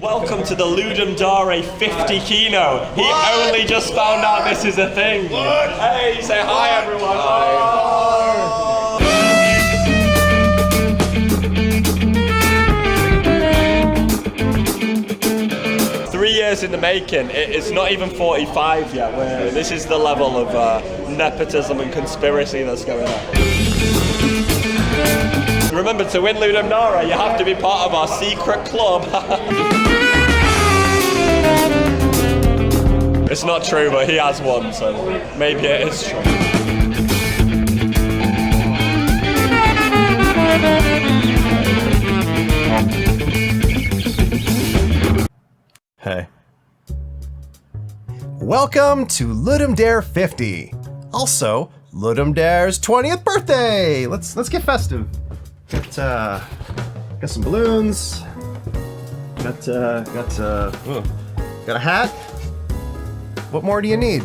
Welcome to the Ludum Dare 50 Keynote. He only just found out this is a thing. What? Hey, say hi everyone. Hi. 3 years in the making. It's not even 45 yet. This is the level of nepotism and conspiracy that's going on. Remember, to win Ludum Dare, you have to be part of our secret club. It's not true, but he has won, so maybe it is true. Hey. Welcome to Ludum Dare 50. Also, Ludum Dare's 20th birthday. Let's get festive. Got some balloons. Got a hat. What more do you need?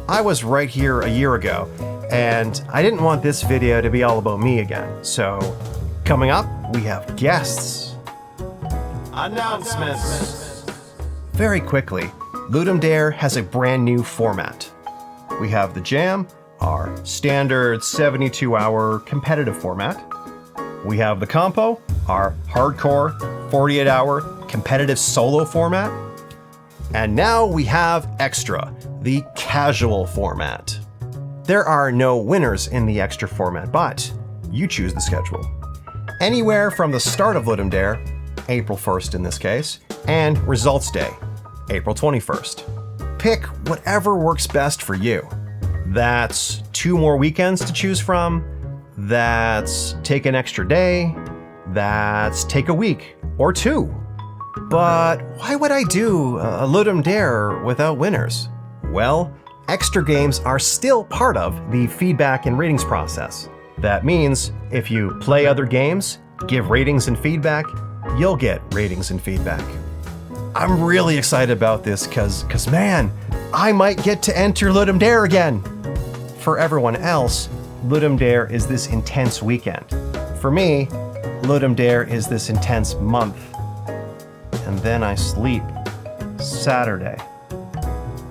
I was right here a year ago, and I didn't want this video to be all about me again. So, coming up, we have guests. Announcements. Very quickly, Ludum Dare has a brand new format. We have the Jam, our standard 72-hour competitive format. We have the Compo, our hardcore 48-hour competitive solo format. And now we have Extra, the casual format. There are no winners in the Extra format, but you choose the schedule. Anywhere from the start of Ludum Dare, April 1st in this case, and Results Day, April 21st. Pick whatever works best for you. That's 2 more weekends to choose from. That's take an extra day. That's take a week or 2. But why would I do a Ludum Dare without winners? Well, extra games are still part of the feedback and ratings process. That means if you play other games, give ratings and feedback, you'll get ratings and feedback. I'm really excited about this because man, I might get to enter Ludum Dare again. For everyone else, Ludum Dare is this intense weekend. For me, Ludum Dare is this intense month. And then I sleep. Saturday.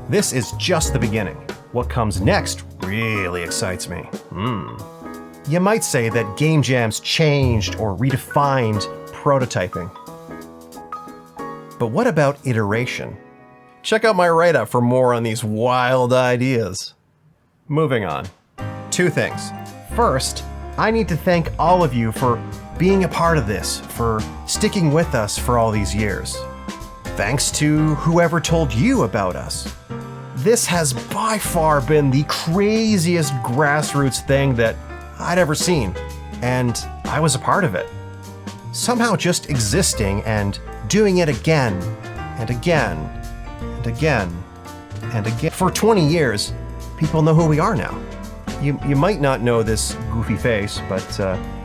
This is just the beginning. What comes next really excites me. You might say that game jams changed or redefined prototyping. But what about iteration? Check out my write-up for more on these wild ideas. Moving on. 2 things. First, I need to thank all of you for being a part of this, for sticking with us for all these years. Thanks to whoever told you about us. This has by far been the craziest grassroots thing that I'd ever seen, and I was a part of it. Somehow just existing and doing it again, and again, and again, and again. For 20 years, people know who we are now. You might not know this goofy face, but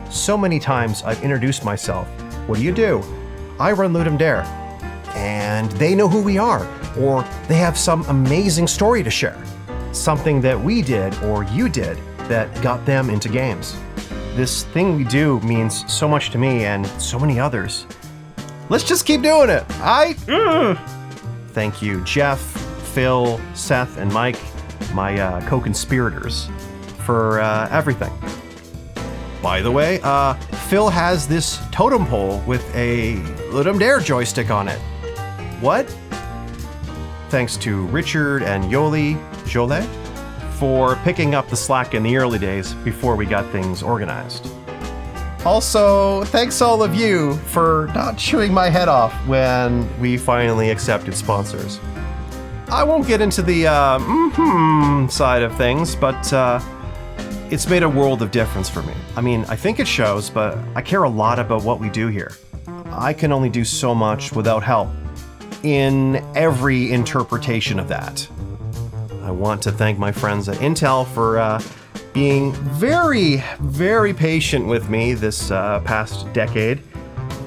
so many times I've introduced myself. What do? I run Ludum Dare. And they know who we are, or they have some amazing story to share. Something that we did or you did that got them into games. This thing we do means so much to me and so many others. Let's just keep doing it. Thank you, Jeff, Phil, Seth, and Mike, my co-conspirators, for everything. By the way, Phil has this totem pole with a Ludum Dare joystick on it. What? Thanks to Richard and Jolie for picking up the slack in the early days before we got things organized. Also, thanks all of you for not chewing my head off when we finally accepted sponsors. I won't get into the side of things, but it's made a world of difference for me. I mean, I think it shows, but I care a lot about what we do here. I can only do so much without help in every interpretation of that. I want to thank my friends at Intel for being very, very patient with me this past decade.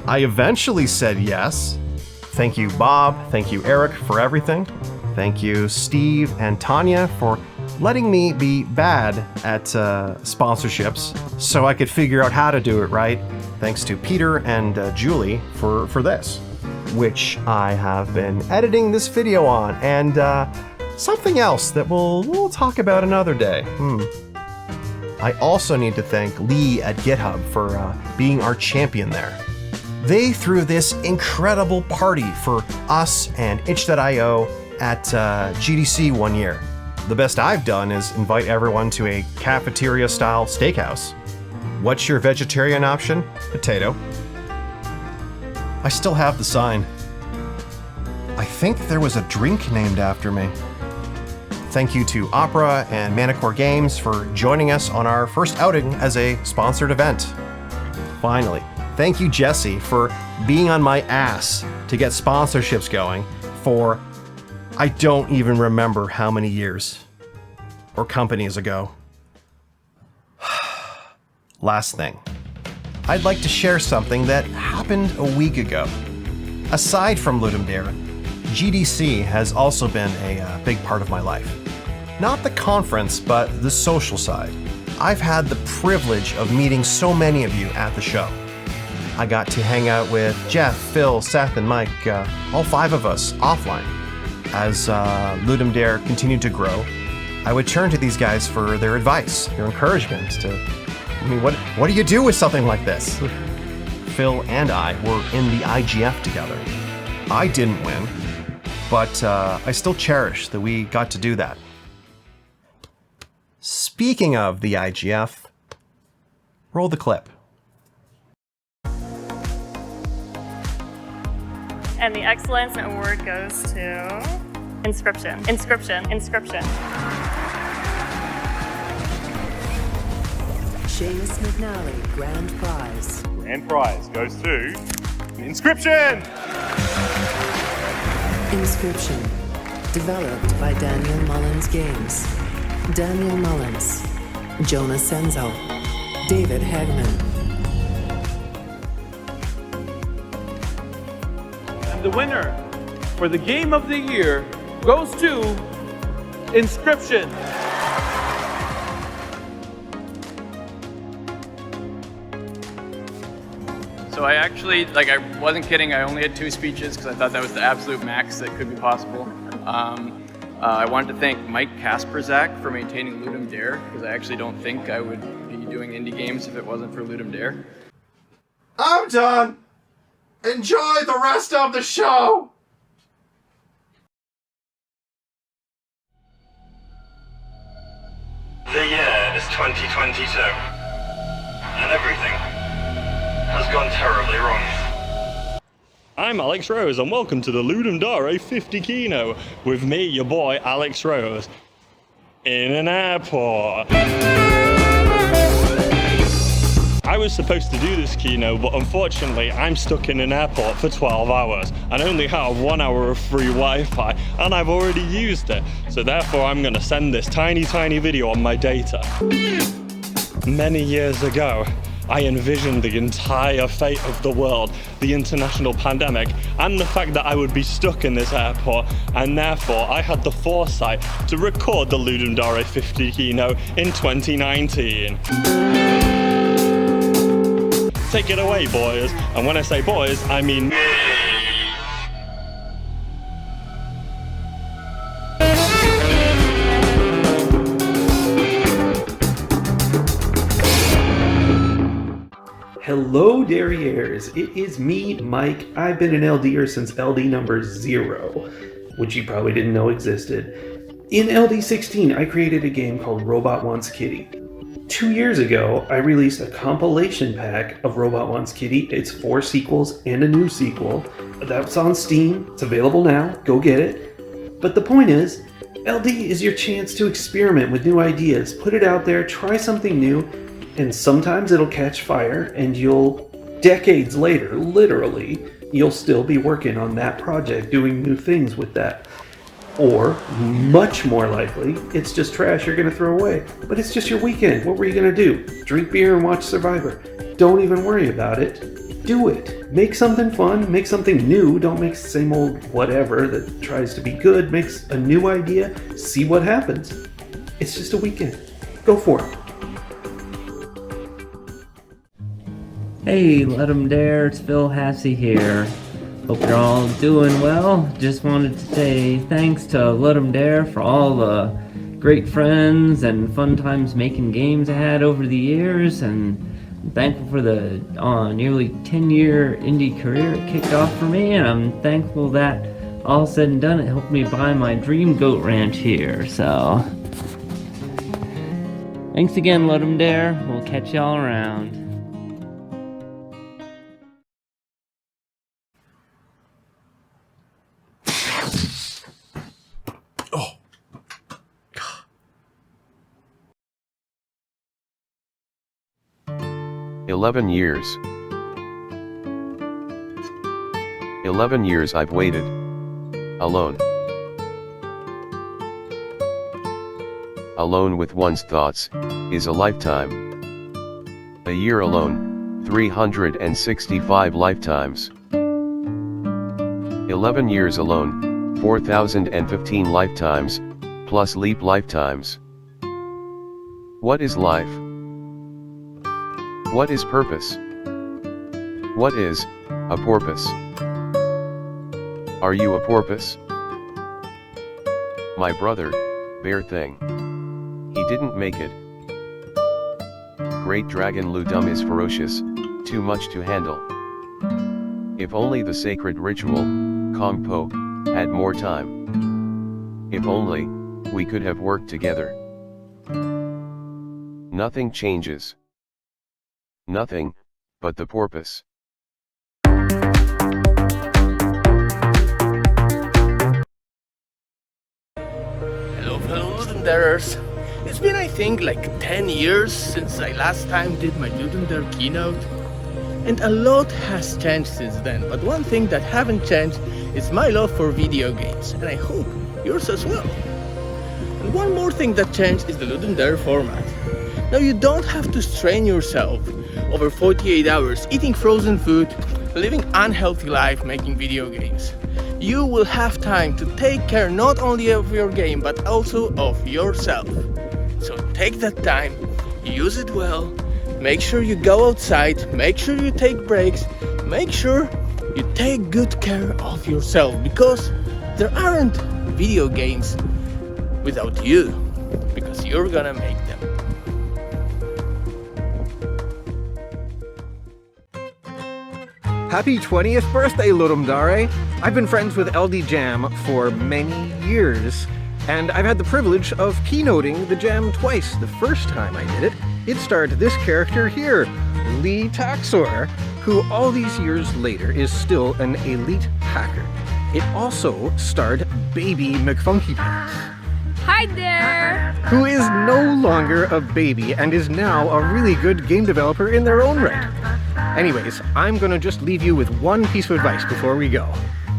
I eventually said yes. Thank you, Bob. Thank you, Eric, for everything. Thank you, Steve and Tanya, for letting me be bad at sponsorships so I could figure out how to do it right. Thanks to Peter and Julie for this, which I have been editing this video on, and something else that we'll talk about another day. I also need to thank Lee at GitHub for being our champion there. They threw this incredible party for us and itch.io at GDC one year. The best I've done is invite everyone to a cafeteria-style steakhouse. What's your vegetarian option? Potato. I still have the sign. I think there was a drink named after me. Thank you to Opera and Manicore Games for joining us on our first outing as a sponsored event. Finally, thank you, Jesse, for being on my ass to get sponsorships going for I don't even remember how many years or companies ago. Last thing, I'd like to share something that happened a week ago. Aside from Ludum Dare, GDC has also been a big part of my life. Not the conference, but the social side. I've had the privilege of meeting so many of you at the show. I got to hang out with Jeff, Phil, Seth, and Mike, all 5 of us offline. As Ludum Dare continued to grow, I would turn to these guys for their advice, their encouragement what do you do with something like this? Phil and I were in the IGF together. I didn't win, but I still cherish that we got to do that. Speaking of the IGF, roll the clip. And the Excellence Award goes to Inscription. Seamus McNally, Grand Prize. Grand Prize goes to Inscription! Inscription, developed by Daniel Mullins Games. Daniel Mullins, Jonah Senzo, David Hagman. And the winner for the Game of the Year goes to Inscription. So I actually, I wasn't kidding, I only had 2 speeches because I thought that was the absolute max that could be possible. I wanted to thank Mike Kasperzak for maintaining Ludum Dare, because I actually don't think I would be doing indie games if it wasn't for Ludum Dare. I'm done! Enjoy the rest of the show! The year is 2022, and everything has gone terribly wrong. I'm Alex Rose, and welcome to the Ludum Dare 50 Keynote with me, your boy, Alex Rose, in an airport. I was supposed to do this keynote, but unfortunately, I'm stuck in an airport for 12 hours and only have 1 hour of free Wi-Fi, and I've already used it. So therefore, I'm gonna send this tiny video on my data. Many years ago, I envisioned the entire fate of the world, the international pandemic, and the fact that I would be stuck in this airport, and therefore I had the foresight to record the Ludum Dare 50 keynote in 2019. Take it away, boys. And when I say boys, I mean me. Hello, Derriers. It is me, Mike. I've been an LDer since LD number 0, which you probably didn't know existed. In LD16, I created a game called Robot Wants Kitty. 2 years ago, I released a compilation pack of Robot Wants Kitty. It's 4 sequels and a new sequel. That's on Steam. It's available now. Go get it. But the point is, LD is your chance to experiment with new ideas. Put it out there, try something new, and sometimes it'll catch fire, and you'll, decades later, literally, you'll still be working on that project, doing new things with that. Or, much more likely, it's just trash you're going to throw away. But it's just your weekend. What were you going to do? Drink beer and watch Survivor. Don't even worry about it. Do it. Make something fun. Make something new. Don't make the same old whatever that tries to be good. Make a new idea. See what happens. It's just a weekend. Go for it. Hey, Ludum Dare, it's Phil Hassey here. Hope you're all doing well. Just wanted to say thanks to Ludum Dare for all the great friends and fun times making games I had over the years, and I'm thankful for the nearly 10-year indie career it kicked off for me, and I'm thankful that all said and done it helped me buy my dream goat ranch here, so... Thanks again, Ludum Dare. We'll catch y'all around. Oh. 11 years. 11 years I've waited. Alone. Alone with one's thoughts, is a lifetime. A year alone, 365 lifetimes. 11 years alone, 4,015 lifetimes, plus leap lifetimes. What is life? What is purpose? What is a porpoise? Are you a porpoise? My brother, bear thing. He didn't make it. Great dragon Ludum is ferocious, too much to handle. If only the sacred ritual, Kongpo, had more time. If only, we could have worked together. Nothing changes. Nothing, but the porpoise. Hello fellow Ludum Darers. It's been, I think, like 10 years since I last time did my Ludum Dare keynote. And a lot has changed since then, but one thing that haven't changed is my love for video games, and I hope yours as well. And one more thing that changed is the Ludum Dare format. Now you don't have to strain yourself over 48 hours eating frozen food, living unhealthy life making video games. You will have time to take care not only of your game but also of yourself. So take that time, use it well, make sure you go outside, make sure you take breaks, make sure you take good care of yourself, because there aren't video games without you, because you're gonna make them. Happy 20th birthday, Ludum Dare! I've been friends with LD Jam for many years, and I've had the privilege of keynoting the Jam twice. The first time I did it, it starred this character here, Lee Taxor, who all these years later is still an elite hacker. It also starred Baby McFunky Pants. Hi there! Who is no longer a baby and is now a really good game developer in their own right. Anyways, I'm gonna just leave you with one piece of advice before we go.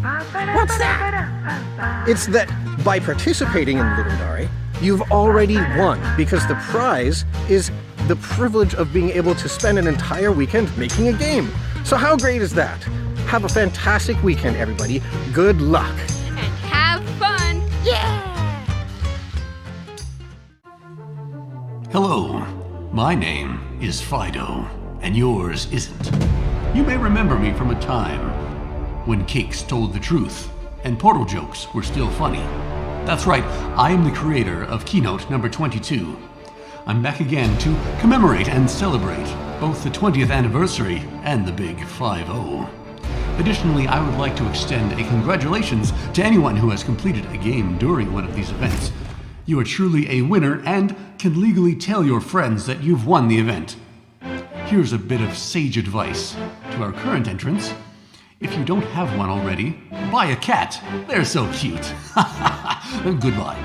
What's that? It's that by participating in Ludum Dare, you've already won, because the prize is the privilege of being able to spend an entire weekend making a game. So how great is that? Have a fantastic weekend, everybody. Good luck. And have fun! Yeah! Hello, my name is Fido, and yours isn't. You may remember me from a time when cakes told the truth and portal jokes were still funny. That's right, I am the creator of Keynote number 22. I'm back again to commemorate and celebrate both the 20th anniversary and the big 5-0. Additionally, I would like to extend a congratulations to anyone who has completed a game during one of these events. You are truly a winner and can legally tell your friends that you've won the event. Here's a bit of sage advice to our current entrants. If you don't have one already, buy a cat. They're so cute. Goodbye.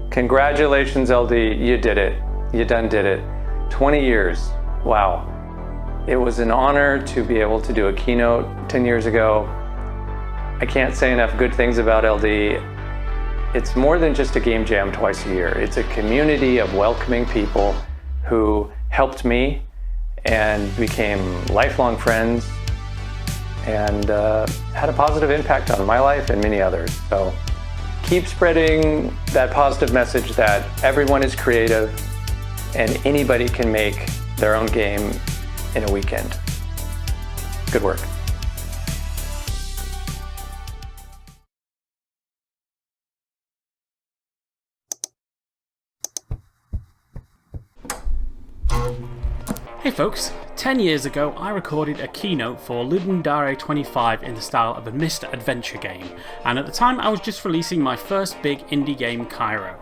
Congratulations, LD. You did it. You done did it. 20 years. Wow. It was an honor to be able to do a keynote 10 years ago. I can't say enough good things about LD. It's more than just a game jam twice a year. It's a community of welcoming people who helped me and became lifelong friends. and had a positive impact on my life and many others. So keep spreading that positive message that everyone is creative and anybody can make their own game in a weekend. Good work. Hey folks, 10 years ago I recorded a keynote for Ludum Dare 25 in the style of a missed adventure game, and at the time I was just releasing my first big indie game, Cairo.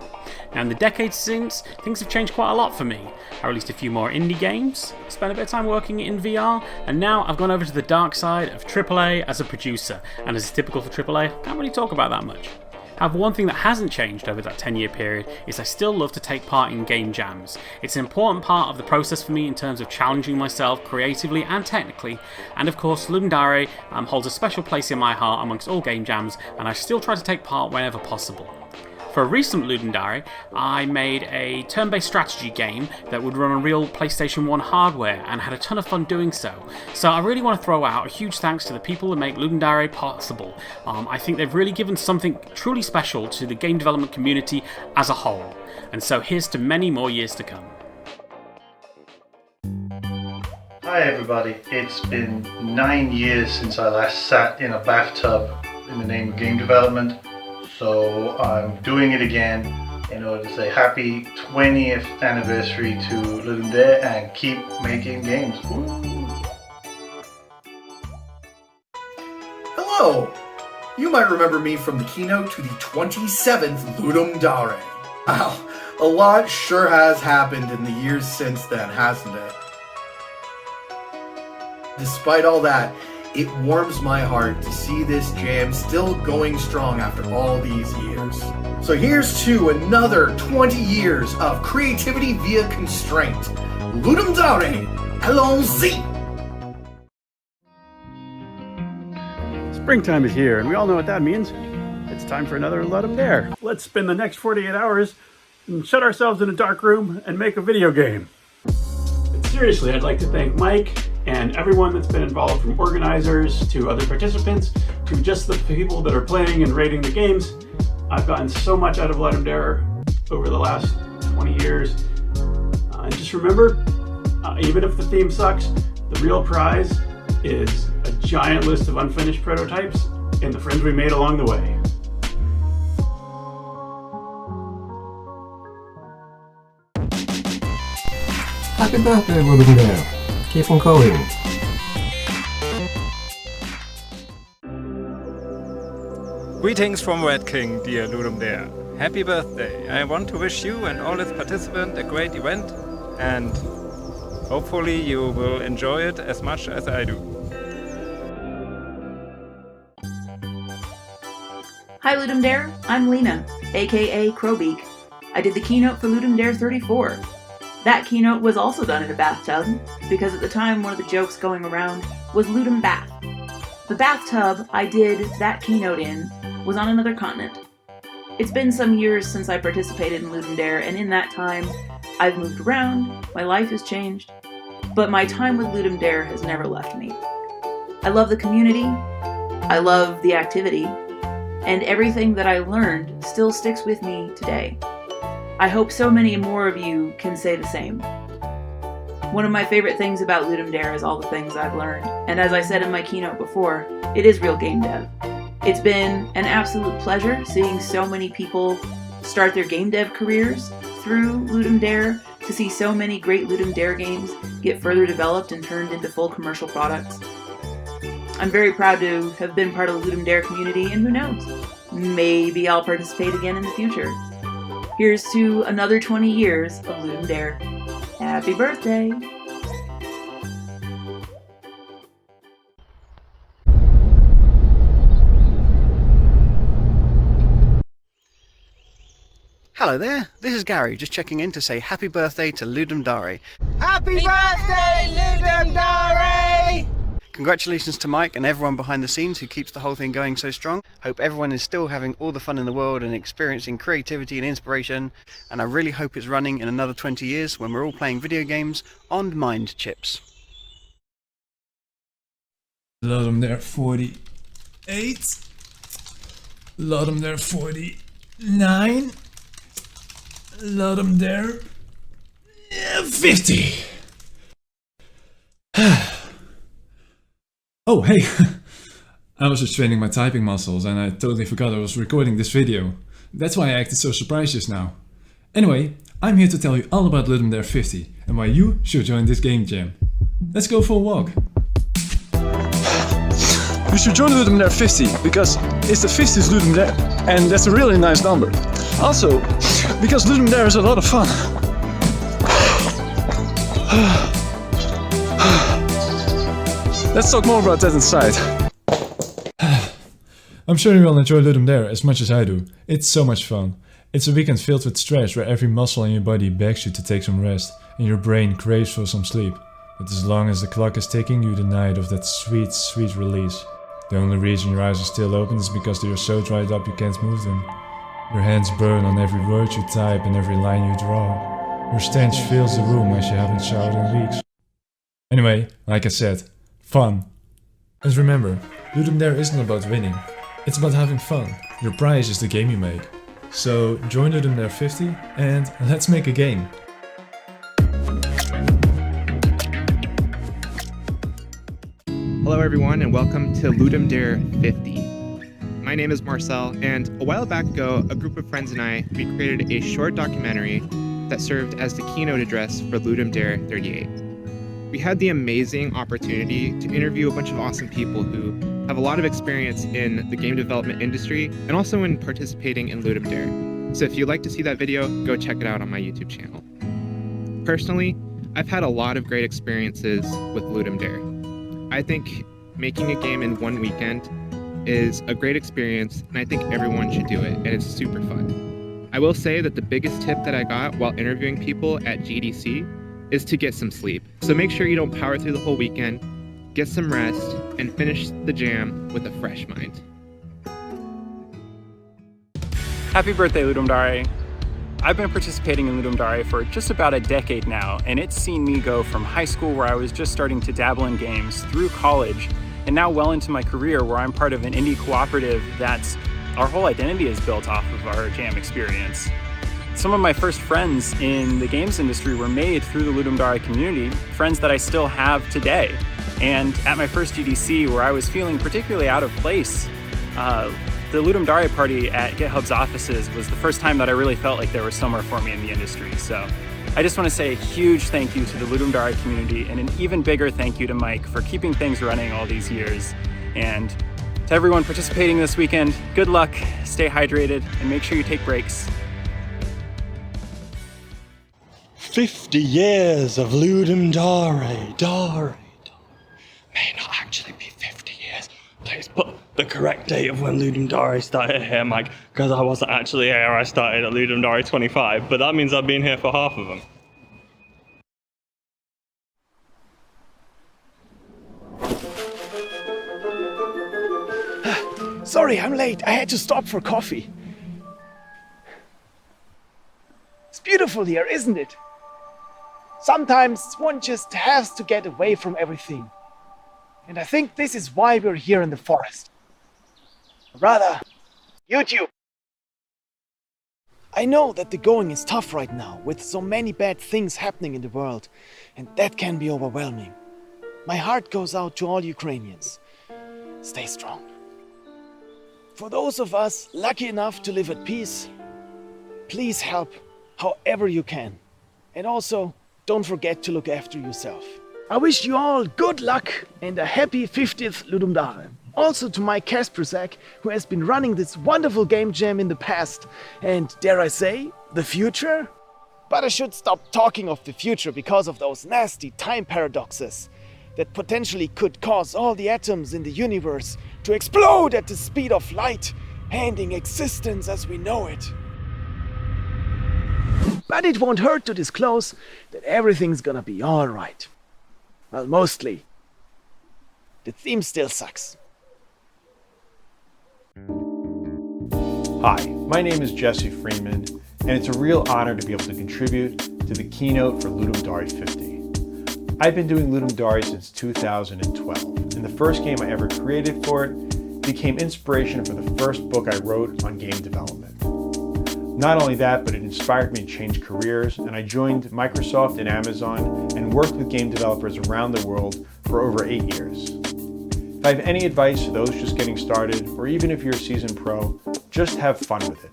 Now in the decades since, things have changed quite a lot for me. I released a few more indie games, spent a bit of time working in VR, and now I've gone over to the dark side of AAA as a producer, and as is typical for AAA, I can't really talk about that much. However, one thing that hasn't changed over that 10-year period is I still love to take part in game jams. It's an important part of the process for me in terms of challenging myself creatively and technically, and of course Ludum Dare holds a special place in my heart amongst all game jams, and I still try to take part whenever possible. For a recent Ludum Dare, I made a turn-based strategy game that would run on real PlayStation 1 hardware and had a ton of fun doing so. So I really want to throw out a huge thanks to the people that make Ludum Dare possible. I think they've really given something truly special to the game development community as a whole. And so here's to many more years to come. Hi everybody, it's been 9 years since I last sat in a bathtub in the name of game development. So I'm doing it again in order to say happy 20th anniversary to Ludum Dare and keep making games. Woo. Hello! You might remember me from the keynote to the 27th Ludum Dare. Wow, a lot sure has happened in the years since then, hasn't it? Despite all that, it warms my heart to see this jam still going strong after all these years. So here's to another 20 years of creativity via constraint. Ludum Dare, allons-y! Springtime is here, and we all know what that means. It's time for another Ludum Dare. Let's spend the next 48 hours and shut ourselves in a dark room and make a video game. But seriously, I'd like to thank Mike and everyone that's been involved, from organizers to other participants to just the people that are playing and rating the games. I've gotten so much out of Ludum Dare over the last 20 years. And just remember, even if the theme sucks, the real prize is a giant list of unfinished prototypes and the friends we made along the way. Happy birthday, Ludum Dare. Keep on going. Greetings from Red King, dear Ludum Dare. Happy birthday. I want to wish you and all its participants a great event, and hopefully you will enjoy it as much as I do. Hi Ludum Dare, I'm Lena, aka Crowbeak. I did the keynote for Ludum Dare 34. That keynote was also done in a bathtub, because at the time one of the jokes going around was Ludum Bath. The bathtub I did that keynote in was on another continent. It's been some years since I participated in Ludum Dare, and in that time, I've moved around, my life has changed, but my time with Ludum Dare has never left me. I love the community, I love the activity, and everything that I learned still sticks with me today. I hope so many more of you can say the same. One of my favorite things about Ludum Dare is all the things I've learned, and as I said in my keynote before, it is real game dev. It's been an absolute pleasure seeing so many people start their game dev careers through Ludum Dare, to see so many great Ludum Dare games get further developed and turned into full commercial products. I'm very proud to have been part of the Ludum Dare community, and who knows, maybe I'll participate again in the future. Here's to another 20 years of Ludum Dare. Happy birthday! Hello there, this is Gary, just checking in to say happy birthday to Ludum Dare. Happy birthday, Ludum Dare! Congratulations to Mike and everyone behind the scenes who keeps the whole thing going so strong. Hope everyone is still having all the fun in the world and experiencing creativity and inspiration, and I really hope it's running in another 20 years when we're all playing video games on mind chips. Ludum Dare 48. Ludum Dare 49. Ludum Dare 50. Oh, hey. I was just training my typing muscles and I totally forgot I was recording this video. That's why I acted so surprised just now. Anyway, I'm here to tell you all about Ludum Dare 50 and why you should join this game jam. Let's go for a walk. You should join Ludum Dare 50 because it's the 50th Ludum Dare and that's a really nice number. Also, because Ludum Dare is a lot of fun. Let's talk more about that inside. I'm sure you will enjoy Ludum Dare as much as I do. It's so much fun. It's a weekend filled with stress where every muscle in your body begs you to take some rest and your brain craves for some sleep. But as long as the clock is ticking, you deny it of that sweet, sweet release. The only reason your eyes are still open is because they are so dried up you can't move them. Your hands burn on every word you type and every line you draw. Your stench fills the room as you haven't showered in weeks. Anyway, like I said, fun. And remember, Ludum Dare isn't about winning. It's about having fun. Your prize is the game you make. So join Ludum Dare 50 and let's make a game. Hello everyone and welcome to Ludum Dare 50. My name is Marcel and a while back ago, a group of friends and I, we created a short documentary that served as the keynote address for Ludum Dare 38. We had the amazing opportunity to interview a bunch of awesome people who have a lot of experience in the game development industry and also in participating in Ludum Dare. So if you'd like to see that video, go check it out on my YouTube channel. Personally, I've had a lot of great experiences with Ludum Dare. I think making a game in one weekend is a great experience and I think everyone should do it and it's super fun. I will say that the biggest tip that I got while interviewing people at GDC is to get some sleep. So make sure you don't power through the whole weekend, get some rest, and finish the jam with a fresh mind. Happy birthday, Ludum Dare. I've been participating in Ludum Dare for just about a decade now, and it's seen me go from high school where I was just starting to dabble in games, through college, and now well into my career where I'm part of an indie cooperative that's our whole identity is built off of our jam experience. Some of my first friends in the games industry were made through the Ludum Dare community, friends that I still have today. And at my first GDC, where I was feeling particularly out of place, the Ludum Dare party at GitHub's offices was the first time that I really felt like there was somewhere for me in the industry. So I just want to say a huge thank you to the Ludum Dare community and an even bigger thank you to Mike for keeping things running all these years. And to everyone participating this weekend, good luck, stay hydrated, and make sure you take breaks. 50 years of Ludum Dare. May not actually be 50 years. Please put the correct date of when Ludum Dare started here, Mike, because I wasn't actually here. I started at Ludum Dare 25, but that means I've been here for half of them. Sorry, I'm late. I had to stop for coffee. It's beautiful here, isn't it? Sometimes one just has to get away from everything. And I think this is why we're here in the forest. Rather, YouTube. I know that the going is tough right now, with so many bad things happening in the world, and that can be overwhelming. My heart goes out to all Ukrainians. Stay strong. For those of us lucky enough to live at peace, please help however you can. And also, don't forget to look after yourself. I wish you all good luck and a happy 50th Ludum Dare. Also to Mike Kasperzak, who has been running this wonderful game jam in the past, and dare I say, the future? But I should stop talking of the future because of those nasty time paradoxes that potentially could cause all the atoms in the universe to explode at the speed of light, ending existence as we know it. But it won't hurt to disclose that everything's gonna be alright. Well, mostly. The theme still sucks. Hi, my name is Jesse Freeman, and it's a real honor to be able to contribute to the keynote for Ludum Dare 50. I've been doing Ludum Dare since 2012, and and the first game I ever created for it became inspiration for the first book I wrote on game development. Not only that, but it inspired me to change careers, and I joined Microsoft and Amazon and worked with game developers around the world for over 8 years. If I have any advice to those just getting started, or even if you're a seasoned pro, just have fun with it.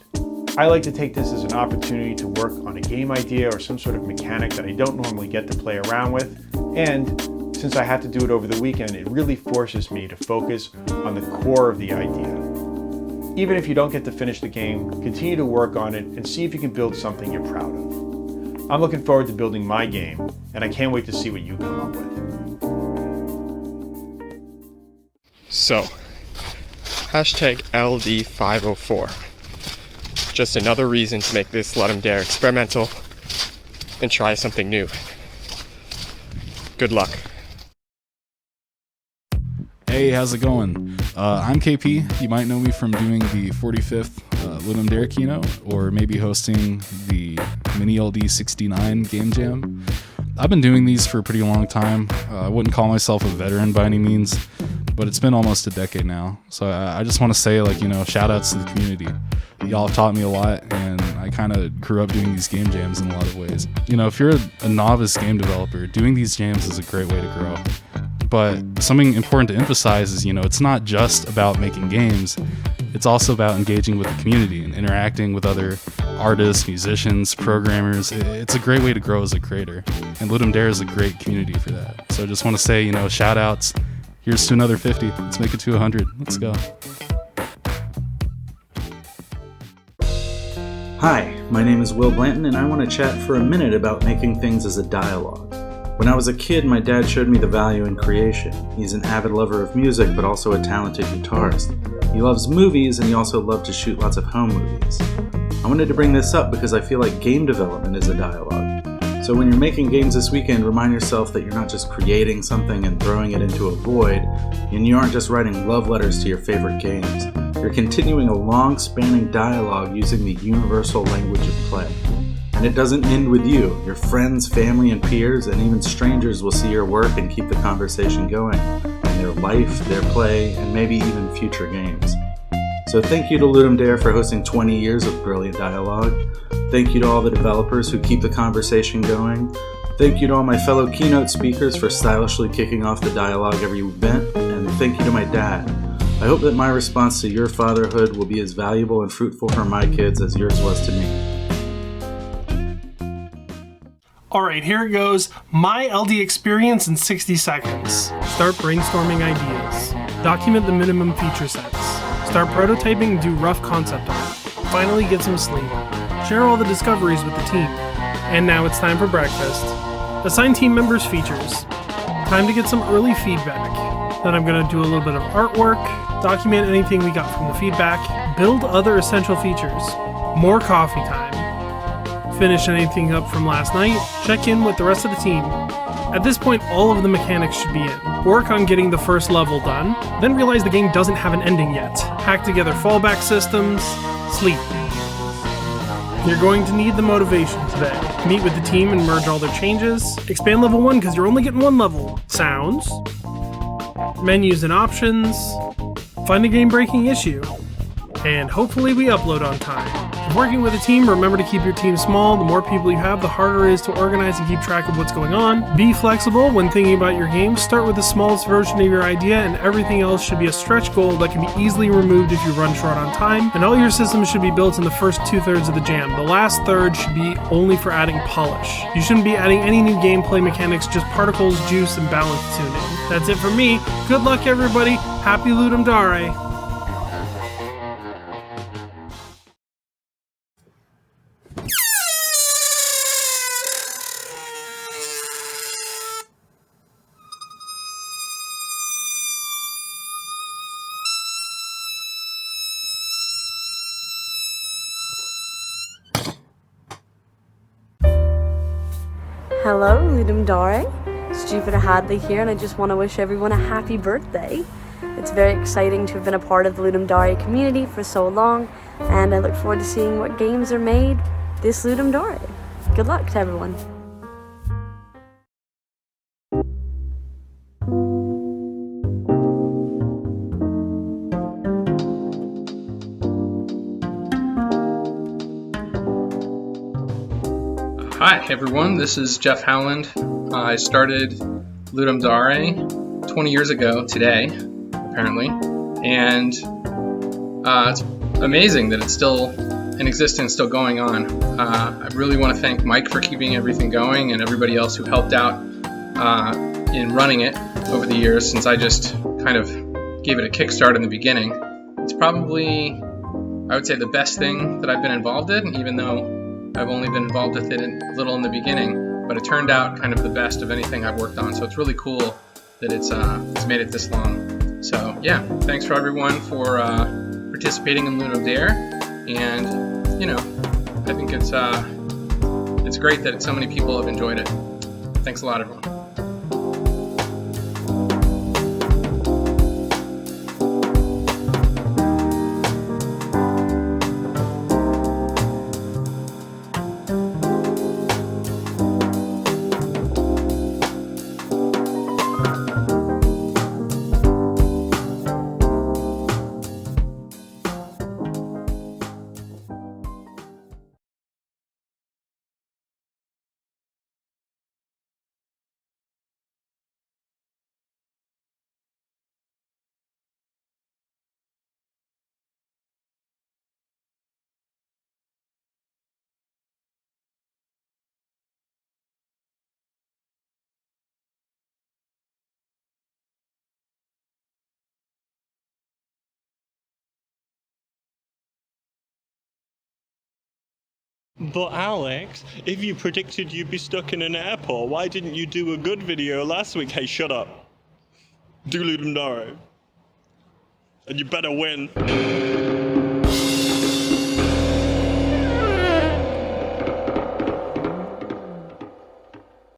I like to take this as an opportunity to work on a game idea or some sort of mechanic that I don't normally get to play around with, and since I had to do it over the weekend, it really forces me to focus on the core of the idea. Even if you don't get to finish the game, continue to work on it and see if you can build something you're proud of. I'm looking forward to building my game, and I can't wait to see what you come up with. So, hashtag LD504. Just another reason to make this Ludum Dare experimental and try something new. Good luck. Hey, how's it going? I'm KP. You might know me from doing the 45th Ludum Dare keynote, or maybe hosting the Mini LD69 Game Jam. I've been doing these for a pretty long time. I wouldn't call myself a veteran by any means, but it's been almost a decade now. So I just want to say, shout outs to the community. Y'all have taught me a lot, and I kind of grew up doing these game jams in a lot of ways. If you're a novice game developer, doing these jams is a great way to grow. But something important to emphasize is, it's not just about making games. It's also about engaging with the community and interacting with other artists, musicians, programmers. It's a great way to grow as a creator. And Ludum Dare is a great community for that. So I just want to say, shout outs. Here's to another 50. Let's make it to 100. Let's go. Hi, my name is Will Blanton, and I want to chat for a minute about making things as a dialogue. When I was a kid, my dad showed me the value in creation. He's an avid lover of music, but also a talented guitarist. He loves movies, and he also loved to shoot lots of home movies. I wanted to bring this up because I feel like game development is a dialogue. So when you're making games this weekend, remind yourself that you're not just creating something and throwing it into a void, and you aren't just writing love letters to your favorite games. You're continuing a long-spanning dialogue using the universal language of play. And it doesn't end with you. Your friends, family, and peers, and even strangers will see your work and keep the conversation going, and their life, their play, and maybe even future games. So thank you to Ludum Dare for hosting 20 years of brilliant dialogue. Thank you to all the developers who keep the conversation going. Thank you to all my fellow keynote speakers for stylishly kicking off the dialogue every event. And thank you to my dad. I hope that my response to your fatherhood will be as valuable and fruitful for my kids as yours was to me. Alright, here it goes. My LD experience in 60 seconds. Start brainstorming ideas. Document the minimum feature sets. Start prototyping and do rough concept art. Finally get some sleep. Share all the discoveries with the team. And now it's time for breakfast. Assign team members features. Time to get some early feedback. Then I'm going to do a little bit of artwork, document anything we got from the feedback, build other essential features, more coffee time, finish anything up from last night, check in with the rest of the team. At this point, all of the mechanics should be in. Work on getting the first level done, then realize the game doesn't have an ending yet. Hack together fallback systems, sleep. You're going to need the motivation today. Meet with the team and merge all their changes. Expand level 1 because you're only getting one level. Sounds. Menus and options. Find a game-breaking issue. And hopefully we upload on time. If working with a team, remember to keep your team small. The more people you have, the harder it is to organize and keep track of what's going on. Be flexible when thinking about your game. Start with the smallest version of your idea, and everything else should be a stretch goal that can be easily removed if you run short on time. And all your systems should be built in the first 2/3 of the jam. The last third should be only for adding polish. You shouldn't be adding any new gameplay mechanics, just particles, juice, and balance tuning. That's it for me. Good luck, everybody. Happy Ludum Dare. Hello, Ludum Dare. Stupid Hadley here, and I just want to wish everyone a happy birthday. It's very exciting to have been a part of the Ludum Dare community for so long, and I look forward to seeing what games are made this Ludum Dare. Good luck to everyone. Hi everyone, this is Jeff Howland. I started Ludum Dare 20 years ago today, apparently, and it's amazing that it's still in existence, still going on. I really want to thank Mike for keeping everything going and everybody else who helped out in running it over the years, since I just kind of gave it a kickstart in the beginning. It's probably, I would say, the best thing that I've been involved in, even though I've only been involved with it a little in the beginning, but it turned out kind of the best of anything I've worked on. So it's really cool that it's made it this long. So yeah, thanks for everyone for participating in Ludum Dare, and you know, I think it's great that so many people have enjoyed it. Thanks a lot, everyone. But Alex, if you predicted you'd be stuck in an airport, why didn't you do a good video last week? Hey, shut up. Do Ludum Dare. And you better win.